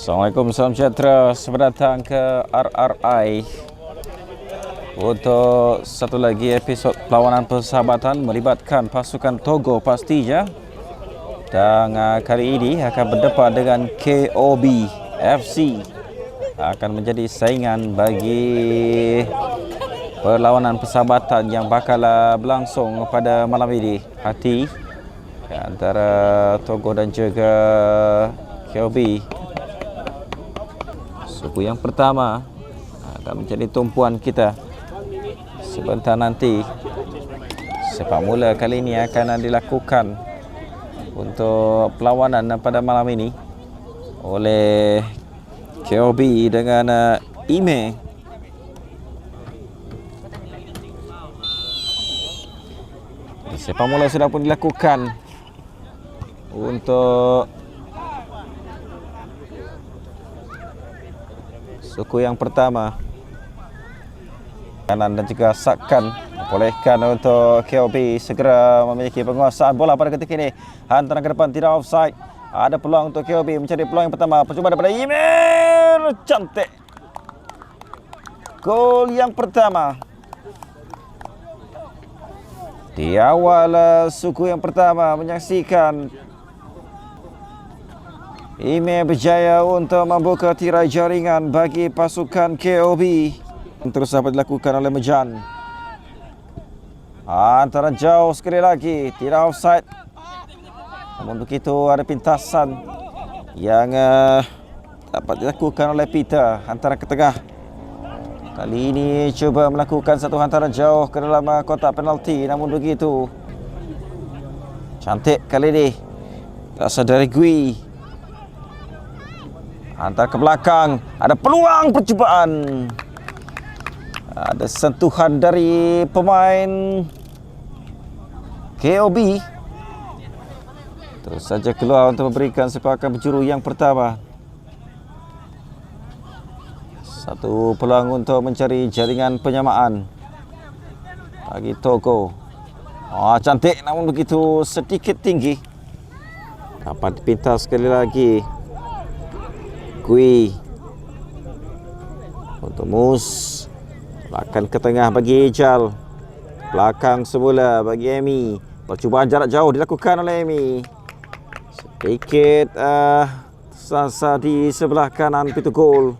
Assalamualaikum, salam sejahtera. Selamat datang ke RRI untuk satu lagi episod perlawanan persahabatan melibatkan pasukan Togo pastinya. Dan kali ini akan berdepan dengan KOB FC. Akan menjadi saingan bagi perlawanan persahabatan yang bakal berlangsung pada malam ini. Hati antara Togo dan juga KOB. Suku yang pertama akan menjadi tumpuan kita sebentar nanti. Sepak mula kali ini akan dilakukan untuk perlawanan pada malam ini oleh KOB dengan Ime. Sepak mula sudah pun dilakukan untuk suku yang pertama. Kanan dan juga Sakan bolehkan untuk KOB segera memiliki penguasaan bola pada ketika ini. Hantaran ke depan tidak offside. Ada peluang untuk KOB mencari peluang yang pertama. Percubaan daripada Imir, cantik. Gol yang pertama. Di awal suku yang pertama menyaksikan Ime berjaya untuk membuka tirai jaringan bagi pasukan KOB. Terus dapat dilakukan oleh Mejan. Hantaran jauh sekali lagi, tidak offside. Namun begitu ada pintasan yang dapat dilakukan oleh Peter. Hantaran ke tengah. Kali ini cuba melakukan satu hantaran jauh ke dalam kotak penalti. Namun begitu cantik kali ini. Rasa dari Gui. Hantar ke belakang. Ada peluang percubaan. Ada sentuhan dari pemain KOB. Terus saja keluar untuk memberikan sepakan penjuru yang pertama. Satu peluang untuk mencari jaringan penyamaan bagi Togo. Cantik namun begitu sedikit tinggi. Dapat dipintas sekali lagi. Kui untuk Mus. Belakang ke tengah bagi Ijal. Belakang semula bagi Emi. Percubaan jarak jauh dilakukan oleh Emi. Sedikit sasa di sebelah kanan pintu gol.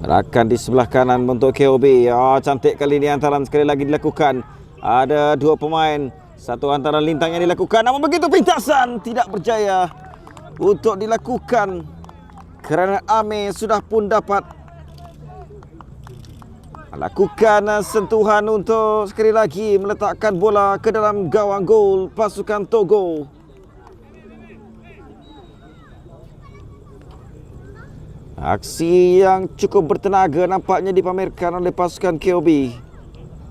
Gerakan di sebelah kanan untuk KOB. Cantik kali ini hantaran sekali lagi dilakukan. Ada dua pemain. Satu hantaran lintang yang dilakukan. Namun begitu pintasan tidak berjaya untuk dilakukan. Kerana Ame sudah pun dapat melakukan sentuhan untuk sekali lagi meletakkan bola ke dalam gawang gol pasukan Togo. Aksi yang cukup bertenaga nampaknya dipamerkan oleh pasukan KOB.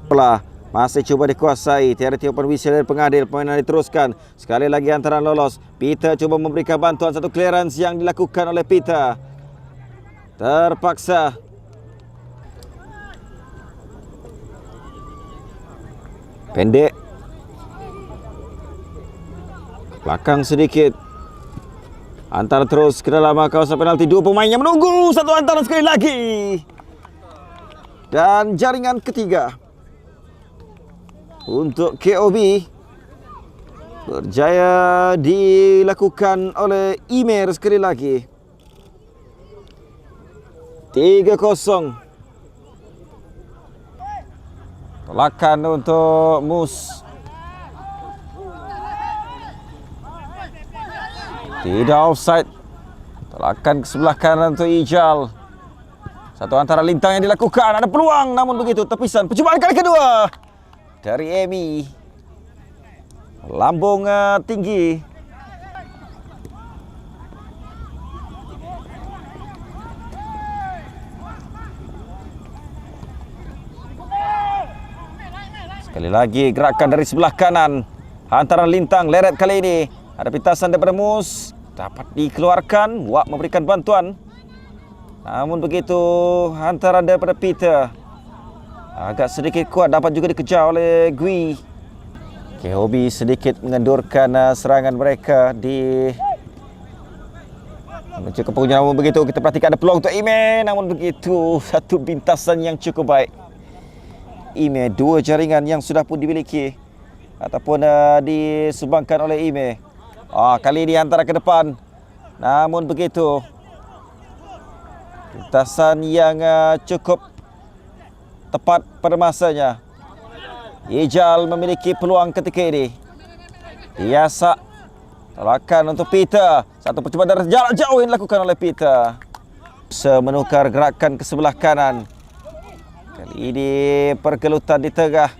Bola masih cuba dikuasai. Tiada tiupan whistle dari pengadil. Permainan diteruskan. Sekali lagi hantaran lolos. Peter cuba memberikan bantuan. Satu clearance yang dilakukan oleh Peter. Terpaksa. Pendek. Belakang sedikit. Hantaran terus ke dalam kawasan penalti. Dua pemain yang menunggu. Satu hantaran sekali lagi. Dan jaringan ketiga untuk KOB berjaya dilakukan oleh Imer sekali lagi. 3-0. Tolakan untuk Mus. Tidak offside. Tolakan ke sebelah kanan untuk Ijal. Satu antara lintang yang dilakukan. Ada peluang namun begitu tepisan. Percubaan kali kedua dari Emi. Lambung tinggi. Sekali lagi gerakan dari sebelah kanan. Hantaran lintang leret kali ini. Ada pintasan daripada Mus. Dapat dikeluarkan. Wak memberikan bantuan. Namun begitu hantaran daripada Peter agak sedikit kuat, dapat juga dikejar oleh Gui. KOB sedikit mengendurkan serangan mereka di Cukup punya, namun begitu kita perhatikan ada peluang untuk Ime, namun begitu satu bintasan yang cukup baik. Ime, dua jaringan yang sudah pun dimiliki ataupun disumbangkan oleh Ime. Kali ini antara ke depan, namun begitu bintasan yang cukup tepat pada masanya. Ijal memiliki peluang ketika ini. Biasa tolakan untuk Peter. Satu percubaan dari jarak jauh yang dilakukan oleh Peter. Menukar gerakan ke sebelah kanan. Kali ini pergelutan di tengah.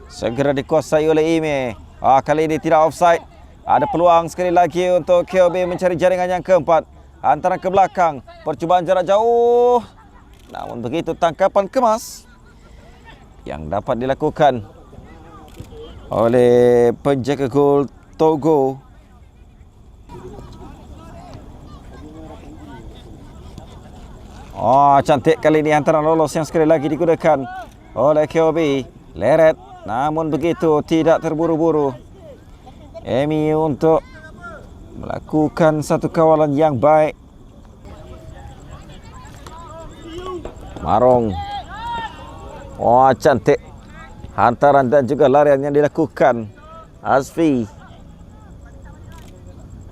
Segera dikuasai oleh Ime. Kali ini tidak offside. Ada peluang sekali lagi untuk KOB mencari jaringan yang keempat. Antara ke belakang. Percubaan jarak jauh. Namun begitu tangkapan kemas yang dapat dilakukan oleh penjaga gol Togo. Cantik kali ini hantaran lolos yang sekali lagi digunakan oleh KOB. Leret, namun begitu tidak terburu-buru. Emi untuk melakukan satu kawalan yang baik. Marong. Cantik hantaran dan juga larian yang dilakukan Azfi.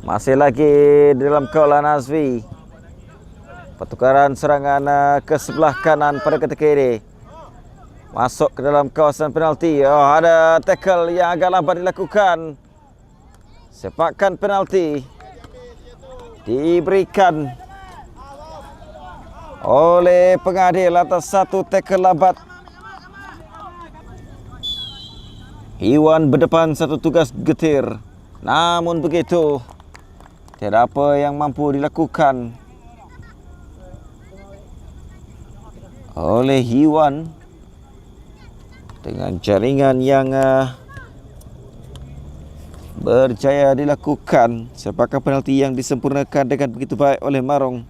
Masih lagi di dalam kawalan Azfi. Pertukaran serangan ke sebelah kanan pada ketika ini. Masuk ke dalam kawasan penalti. Ada tackle yang agak lambat dilakukan. Sepakan penalti diberikan oleh pengadil atas satu tackle lambat. Iwan berdepan satu tugas getir. Namun begitu tiada apa yang mampu dilakukan oleh Iwan dengan jaringan yang berjaya dilakukan. Sepakan penalti yang disempurnakan dengan begitu baik oleh Marong.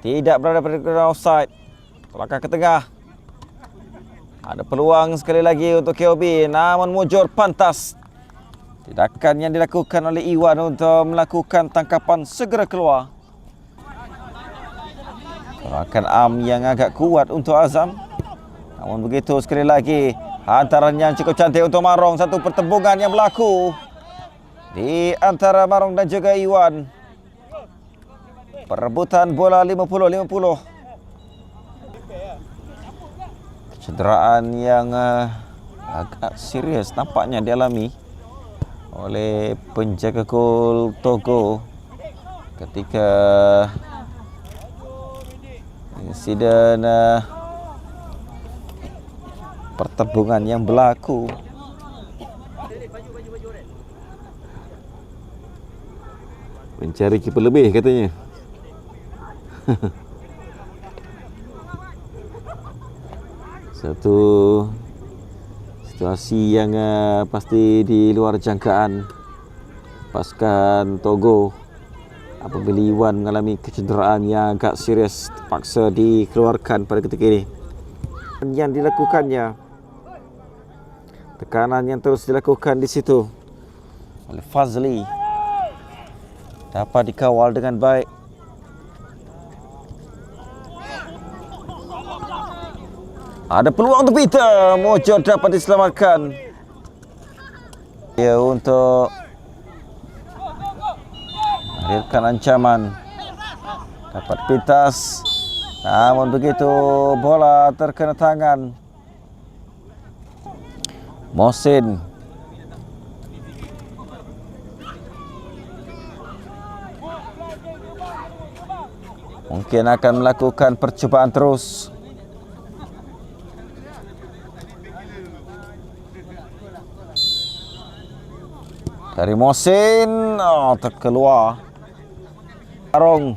Tidak berada pada offside. Tolakkan ke tengah. Ada peluang sekali lagi untuk KOB, namun mujur pantas. Tindakan yang dilakukan oleh Iwan untuk melakukan tangkapan segera keluar. Gerakan arm yang agak kuat untuk Azam. Namun begitu sekali lagi hantaran yang cukup cantik untuk Marong. Satu pertembungan yang berlaku di antara Marong dan juga Iwan. Perebutan bola 50-50. Cederaan yang agak serius nampaknya dialami oleh penjaga gol Togo ketika insiden pertembungan yang berlaku. Mencari kiper lebih katanya. Satu situasi yang pasti di luar jangkaan pasukan Togo apabila Iwan mengalami kecederaan yang agak serius, terpaksa dikeluarkan pada ketika ini. Yang dilakukannya, tekanan yang terus dilakukan di situ oleh Fazli dapat dikawal dengan baik. Ada peluang untuk Peter. Mojor dapat diselamatkan. Untuk menghadirkan ancaman. Dapat pintas. Namun begitu bola terkena tangan Mohsin. Mungkin akan melakukan percubaan terus. Dari Mohsin, terkeluar. Arong,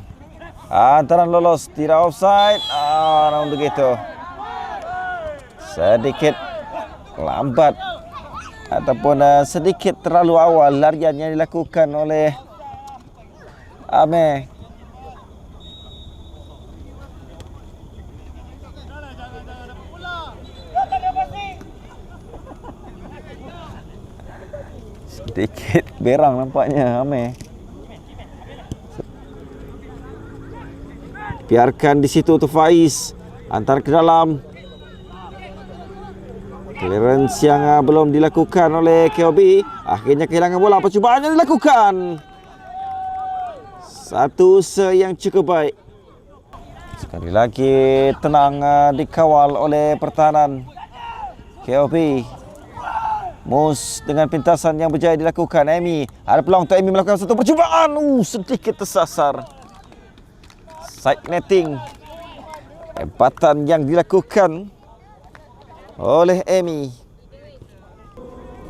hantaran lolos, tidak offside. Namun begitu, sedikit lambat ataupun sedikit terlalu awal larian yang dilakukan oleh Ame. Sedikit berang nampaknya Ame. Biarkan di situ untuk Faiz. Antar ke dalam. Clearance yang belum dilakukan oleh KOB. Akhirnya kehilangan bola. Percubaan yang dilakukan. Satu yang cukup baik. Sekali lagi tenang dikawal oleh pertahanan KOB. Mus dengan pintasan yang berjaya dilakukan. Amy. Ada peluang untuk Amy melakukan satu percubaan. Sedikit tersasar. Side netting. Hebatan yang dilakukan oleh Amy.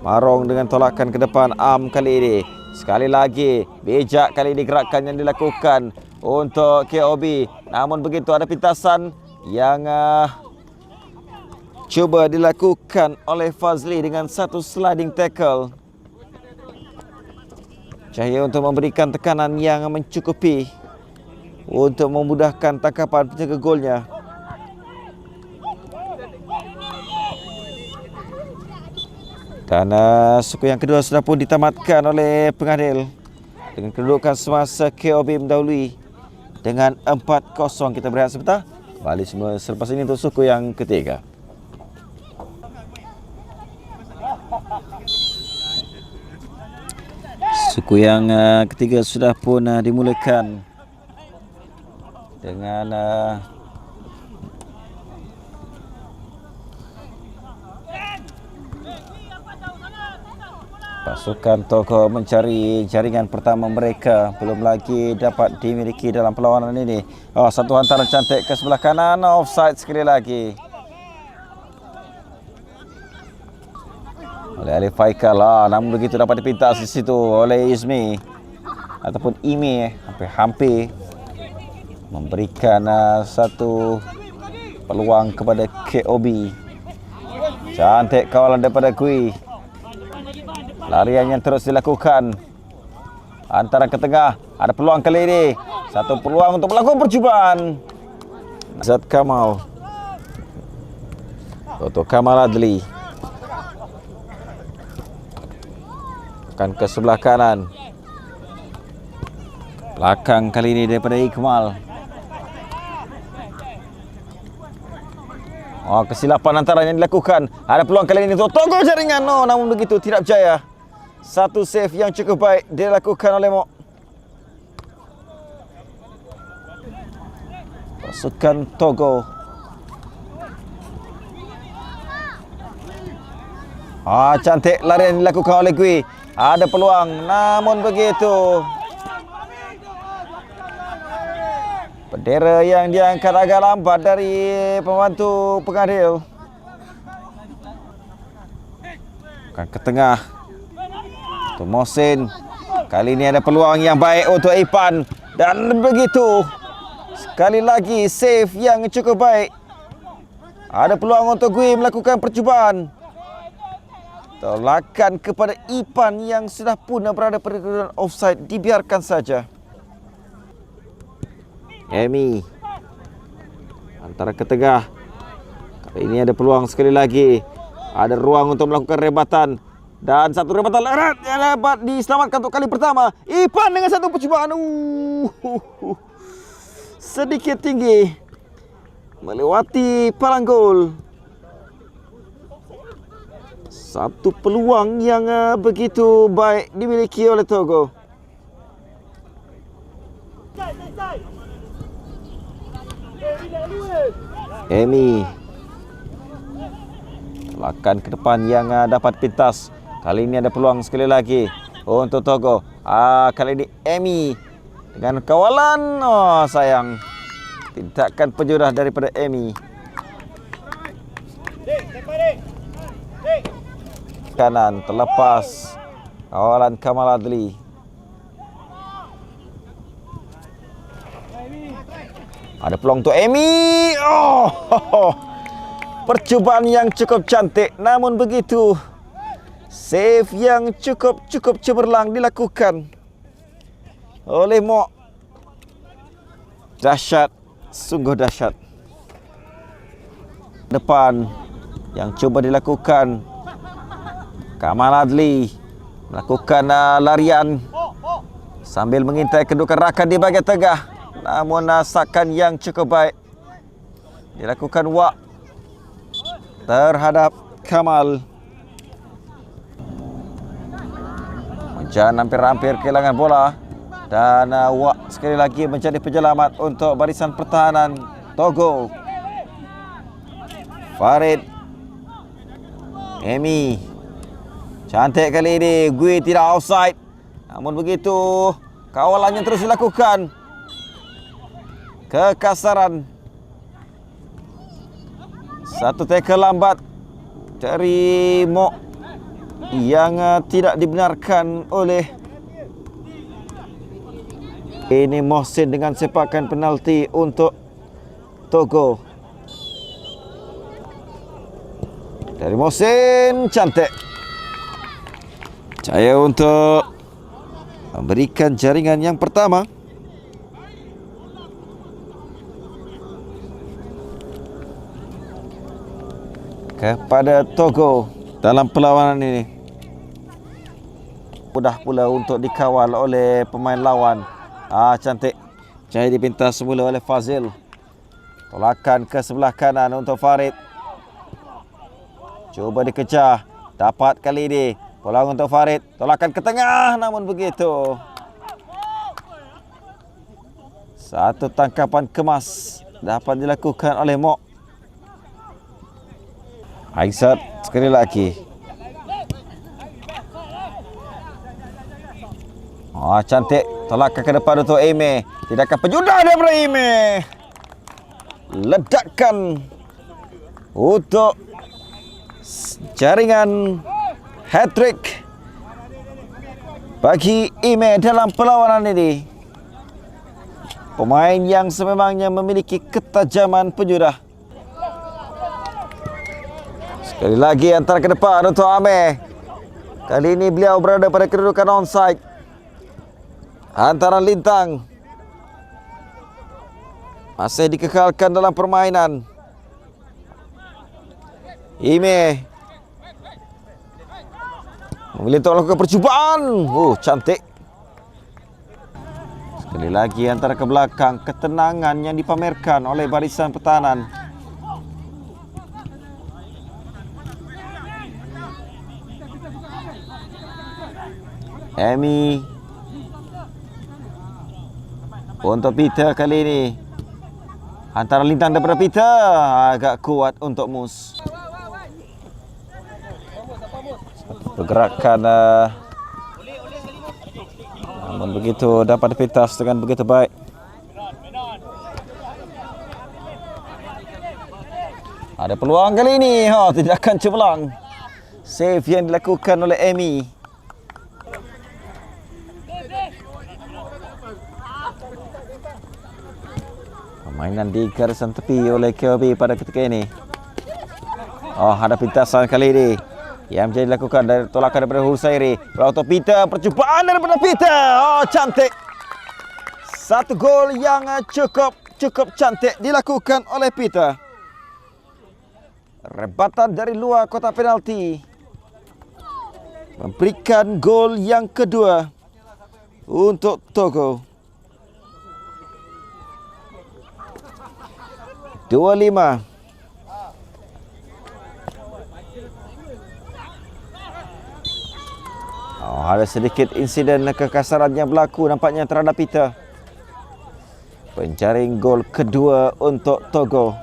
Marong dengan tolakan ke depan arm kali ini. Sekali lagi bijak kali ini gerakan yang dilakukan untuk KOB. Namun begitu ada pintasan yang cuba dilakukan oleh Fazli dengan satu sliding tackle. Cahaya untuk memberikan tekanan yang mencukupi untuk memudahkan tangkapan penjaga golnya. Dan suku yang kedua sudah pun ditamatkan oleh pengadil dengan kedudukan semasa KOB mendahului dengan 4-0. Kita berehat sebentar. Balik semula selepas ini untuk suku yang ketiga. Suku yang ketiga sudah pun dimulakan dengan pasukan Togo mencari jaringan pertama mereka. Belum lagi dapat dimiliki dalam perlawanan ini. Satu hantaran cantik ke sebelah kanan. Offside sekali lagi oleh Ali Faikal. Namun begitu dapat dipintas di situ oleh Izmi ataupun Imi. Hampir-hampir memberikan satu peluang kepada KOB. Cantik kawalan daripada Kui. Larian yang terus dilakukan. Antara ke tengah. Ada peluang kali ini. Satu peluang untuk melakukan percubaan. Zat Kamal. Untuk Kamal Adli. Akan ke sebelah kanan. Belakang kali ini daripada Iqmal. Kesilapan antara yang dilakukan. Ada peluang kali ini untuk Togo jaringan. Namun begitu tidak berjaya. Satu save yang cukup baik dilakukan oleh Mok. Pasukan Togo. Cantik larian dilakukan oleh Gui. Ada peluang, namun begitu. Bendera yang diangkat agak lambat dari pembantu pengadil. Akan ke tengah. Untuk Mohsin. Kali ini ada peluang yang baik untuk Ipan. Dan begitu. Sekali lagi save yang cukup baik. Ada peluang untuk Gui melakukan percubaan. Tolakan kepada Ipan yang sudah pun berada pada kedudukan offside. Dibiarkan saja. Emi. Antara ke tengah. Kali ini ada peluang sekali lagi. Ada ruang untuk melakukan rebatan. Dan satu rebatan erat yang dapat diselamatkan untuk kali pertama. Ipan dengan satu percubaan. Sedikit tinggi. Melewati palang gol. Satu peluang yang begitu baik dimiliki oleh Togo. Emi. Tolakan ke depan yang dapat pintas. Kali ini ada peluang sekali lagi untuk Togo. Kali ini Emi dengan kawalan. Sayang. Tindakan penjurah daripada Emi. Kanan terlepas. Kawalan Kamal Adli. Ada peluang untuk Emi. Percubaan yang cukup cantik. Namun begitu. Save yang cukup cemerlang dilakukan oleh Mok. Dahsyat. Sungguh dahsyat. Depan yang cuba dilakukan. Kamal Adli melakukan larian sambil mengintai kedudukan rakan di bahagian tengah. namun sakan yang cukup baik dilakukan Wak terhadap Kamal. Hujan hampir-hampir kehilangan bola dan Wak sekali lagi menjadi penyelamat untuk barisan pertahanan Togo. Farid, Emi, cantik kali ini. Gui tidak offside, namun begitu kawalannya terus dilakukan. Kekasaran. Satu tackle lambat dari Mok yang tidak dibenarkan oleh ini Mohsin dengan sepakan penalti untuk Togo. Dari Mohsin, cantik. Jaya untuk memberikan jaringan yang pertama. Kepada Togo dalam perlawanan ini. Mudah pula untuk dikawal oleh pemain lawan. Cantik. Jaya dipintas semula oleh Fazil. Tolakan ke sebelah kanan untuk Farid. Cuba dikejar. Dapat kali ini. Peluang untuk Farid. Tolakan ke tengah, namun begitu. Satu tangkapan kemas dapat dilakukan oleh Mok. Aizat sekali lagi. Cantik. Tolakan ke depan untuk Ime. Tidakkan penjudah daripada Ime. Ledakan untuk jaringan hat-trick bagi Ime dalam perlawanan ini. Pemain yang sememangnya memiliki ketajaman penjudah. Sekali lagi antara ke depan untuk Ameh. Kali ini beliau berada pada kedudukan onside. Antara Lintang masih dikekalkan dalam permainan. Ime memilih untuk melakukan percubaan. Cantik. Sekali lagi antara ke belakang. Ketenangan yang dipamerkan oleh barisan pertahanan. Emi untuk Peter kali ini. Antara Lintang daripada Peter. Agak kuat untuk Mus. Pergerakan namun begitu dapat dipintas dengan begitu baik. Ada peluang kali ini. Tidak akan cemerlang. Save yang dilakukan oleh Emi. Permainan di garisan tepi oleh KOB pada ketika ini. Ada pintasan kali ini yang menjadi dilakukan dari tolakan daripada Husairi. Untuk Peter, percubaan daripada Peter. Cantik. Satu gol yang cukup cantik dilakukan oleh Peter. Rebatan dari luar kotak penalti memberikan gol yang kedua untuk Togo. 25. Ada sedikit insiden kekasaran yang berlaku nampaknya terhadap Peter. Penjaring gol kedua untuk Togo.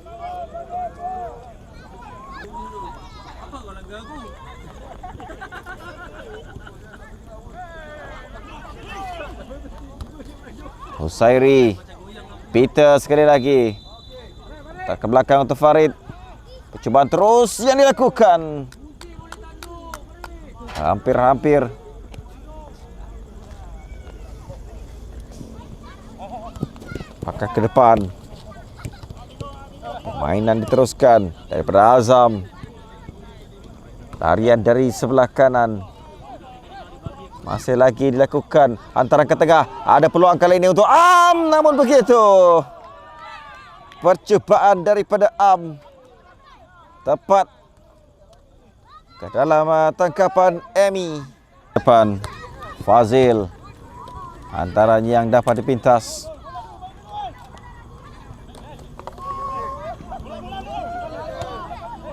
Husairi. Peter sekali lagi. Tak ke belakang untuk Farid. Percubaan terus yang dilakukan. Hampir-hampir. Pakai ke depan. Permainan diteruskan daripada Azam. Larian dari sebelah kanan. Masih lagi dilakukan. Antara ke tengah. Ada peluang kali ini untuk Am. Namun begitu. Percubaan daripada Am. Tepat ke dalam tangkapan Emi. Depan Fazil. Antaranya yang dapat dipintas.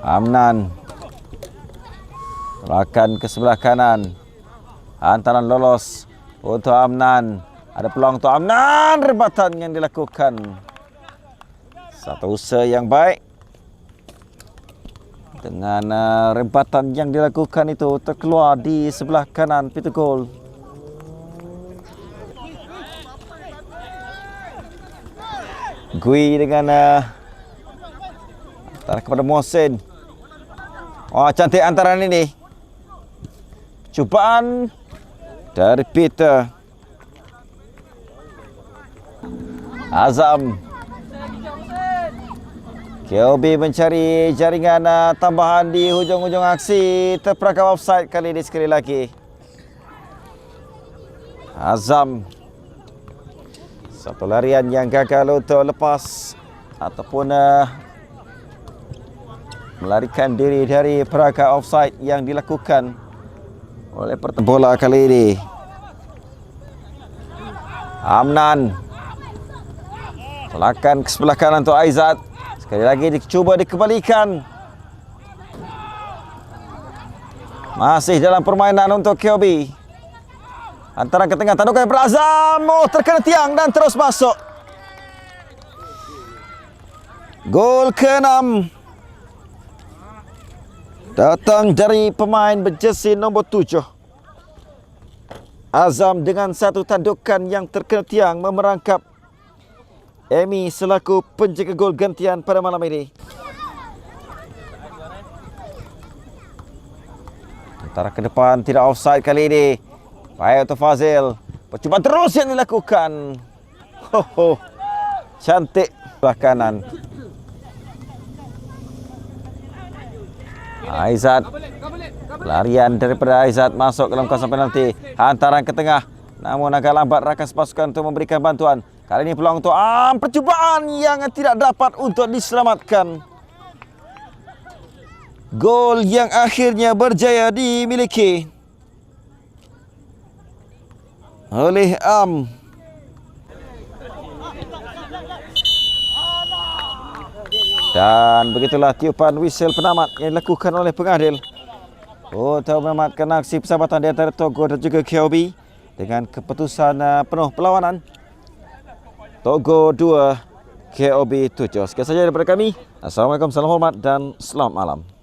Amnan tolakan ke sebelah kanan, hantaran lolos untuk Amnan. Ada peluang untuk Amnan, rebatan yang dilakukan. Satu usaha yang baik. Dengan rebatan yang dilakukan itu terkeluar di sebelah kanan pintu gol. Gui dengan antara kepada Mohsin. Oh, cantik antaran ini. Cubaan dari Peter. Azam. KOB mencari jaringan tambahan di hujung-hujung aksi. Terperangkap offside kali ini sekali lagi. Azam. Satu larian yang gagal untuk lepas ataupun melarikan diri dari perangkap offside yang dilakukan oleh bola kali ini. Amnan. Tolakan ke sebelah kanan untuk Aizat. Sekali lagi dicuba dikembalikan. Masih dalam permainan untuk KOB. Antara ke tengah, tandukan berazam. Oh, terkena tiang dan terus masuk. Gol ke-6 datang dari pemain berjersey nombor 7. Azam dengan satu tandukan yang terkena tiang memerangkap Emi selaku penjaga gol gantian pada malam ini. Antara ke depan tidak offside kali ini. Baik untuk Fazil. Percubaan terus yang dilakukan. Cantik sebelah kanan. Aizat. Larian daripada Aizat masuk dalam kawasan penalti. Hantaran ke tengah. Namun agak lambat rakan pasukan untuk memberikan bantuan. Kali ini peluang untuk percubaan yang tidak dapat untuk diselamatkan. Gol yang akhirnya berjaya dimiliki oleh Dan begitulah tiupan whistle penamat yang dilakukan oleh pengadil untuk menamatkan aksi persahabatan di antara Togo dan juga KOB dengan keputusan penuh perlawanan. Togo 2, KOB 7. Sekian saja daripada kami. Assalamualaikum, salam hormat dan selamat malam.